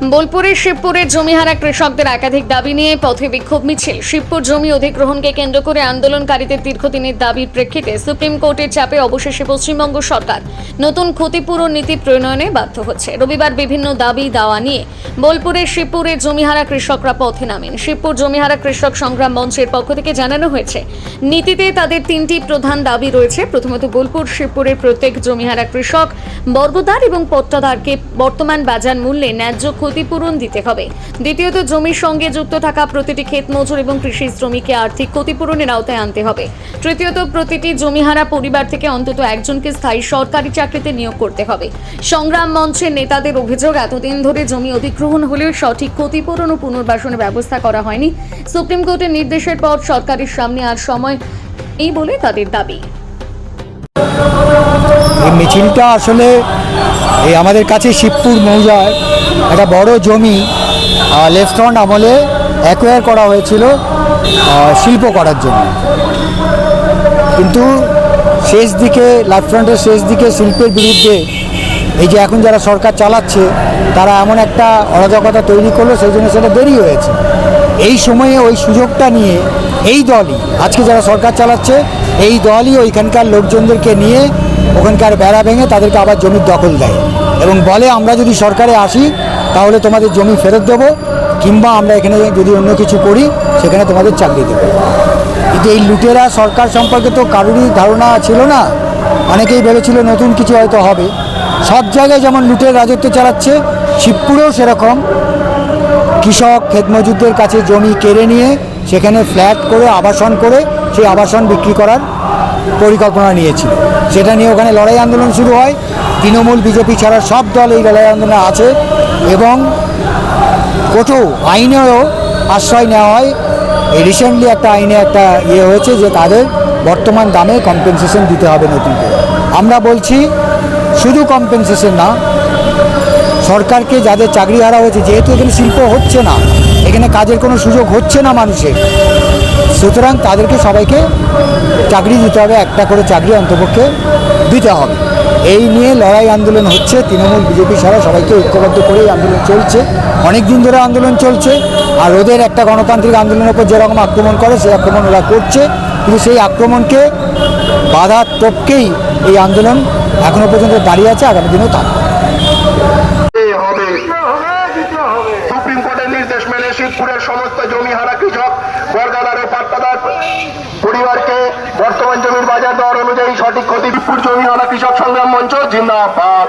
বোলপুরের শিবপুরে জমিহারা কৃষকদের একাধিক দাবি নিয়ে পথে বিক্ষোভ মিছিল। শিবপুর জমি অধিগ্রহণকে কেন্দ্র করে আন্দোলনকারীদের দীর্ঘদিনের দাবির প্রেক্ষিতে সুপ্রিম কোর্টের চাপে অবশেষে পশ্চিমবঙ্গ সরকার নতুন ক্ষতিপূরণ নীতি প্রণয়নে বাধ্য হচ্ছে। রবিবার বিভিন্ন দাবি দাওয়া নিয়ে বোলপুরের শিবপুরে জমিহারা কৃষকরা পথে নামেন। শিবপুর জমিহারা কৃষক সংগ্রাম মঞ্চের পক্ষ থেকে জানানো হয়েছে, নীতিতে তাদের তিনটি প্রধান দাবি রয়েছে। প্রথমত, বোলপুর শিবপুরের প্রত্যেক জমিহারা কৃষক বর্গদার এবং পট্টাদারকে বর্তমান বাজার মূল্যে ন্যায্য ক্ষতিপূরণ দিতে হবে। দ্বিতীয়ত, জমির সঙ্গে যুক্ত থাকা প্রতিটি ক্ষেত মজুর এবং কৃষি শ্রমিককে আর্থিক ক্ষতিপূরণের আওতায় আনতে হবে। তৃতীয়ত, প্রতিটি জমিহারা পরিবার থেকে অন্তত একজনকে স্থায়ী সরকারি চাকরিতে নিয়োগ করতে হবে। সংগ্রাম মঞ্চের নেতাদের অভিযোগ, এতদিন ধরে জমি অধিগ্রহণ হলেও সঠিক ক্ষতিপূরণ ও পুনর্বাসনের ব্যবস্থা করা হয়নি। সুপ্রিম কোর্টের নির্দেশের পর সরকারের সামনে আর সময় এই বলে তাদের দাবি। এই মিছিলটা আসলে এই আমাদের কাছে শিবপুর মৌজার একটা বড় জমি লেফটফ্রন্ট আমলে অ্যাকোয়ার করা হয়েছিল শিল্প করার জন্য, কিন্তু শেষ দিকে লেফটফ্রন্টের শেষ দিকে শিল্পের বিরুদ্ধে এই যে এখন যারা সরকার চালাচ্ছে তারা এমন একটা অরাজকতা তৈরি করলো, সেই জন্য সেটা দেরি হয়েছে। এই সময়ে ওই সুযোগটা নিয়ে এই দলই, আজকে যারা সরকার চালাচ্ছে এই দলই ওইখানকার লোকজনদেরকে নিয়ে ওখানকার বেড়া ভেঙে তাদেরকে আবার জমির দখল দেয় এবং বলে আমরা যদি সরকারে আসি তাহলে তোমাদের জমি ফেরত দেবো, কিংবা আমরা এখানে যদি অন্য কিছু করি সেখানে তোমাদের চাকরি দেবো। কিন্তু এই লুটেরা সরকার সম্পর্কে তো কারোরই ধারণা ছিল না। অনেকেই ভেবেছিল নতুন কিছু হয়তো হবে। সব জায়গায় যেমন লুটের রাজত্ব চালাচ্ছে, শিবপুরেও সেরকম কৃষক ক্ষেতমজুরদের কাছে জমি কেড়ে নিয়ে সেখানে ফ্ল্যাট করে আবাসন করে সেই আবাসন বিক্রি করার পরিকল্পনা নিয়েছিল। সেটা নিয়ে ওখানে লড়াই আন্দোলন শুরু হয়। তৃণমূল, বিজেপি ছাড়া সব দল এই লড়াই আন্দোলনে আছে এবং কঠোর আইনেরও আশ্রয় নেওয়া হয়। এই রিসেন্টলি একটা আইনে একটা হয়েছে যে তাদের বর্তমান দামে কম্পেনসেশন দিতে হবে নতুন করে। আমরা বলছি শুধু কম্পেনসেশন না, সরকারকে যাদের চাকরি হারা হয়েছে, যেহেতু এখানে শিল্প হচ্ছে না, এখানে কাজের কোনো সুযোগ হচ্ছে না মানুষের, সুতরাং তাদেরকে সবাইকে চাকরি দিতে হবে, একটা করে চাকরি অন্তপক্ষে দিতে হবে। এই নিয়ে লড়াই আন্দোলন হচ্ছে। তৃণমূল, বিজেপি ছাড়া সবাইকে ঐক্যবদ্ধ করেই আন্দোলন চলছে, অনেক দিন ধরে আন্দোলন চলছে। আর ওদের একটা গণতান্ত্রিক আন্দোলনের উপর যেরকম আক্রমণ করে সেই আক্রমণ ওরা করছে, কিন্তু সেই আক্রমণকে বাধা টপকেই এই আন্দোলন এখনো পর্যন্ত দাঁড়িয়ে আছে, আগামী দিনেও থাকবে। সুপ্রিম কোর্টের নির্দেশ মেনে শিবপুরের সমস্ত জমিহারা কৃষক বর্গদার ও পাট্টাদার পরিবারকে বর্তমান জমির বাজার দর অনুযায়ী সঠিক ক্ষতিপূরণ। জমিহারা কৃষক সংগ্রাম মঞ্চ জিন্দাবাদ।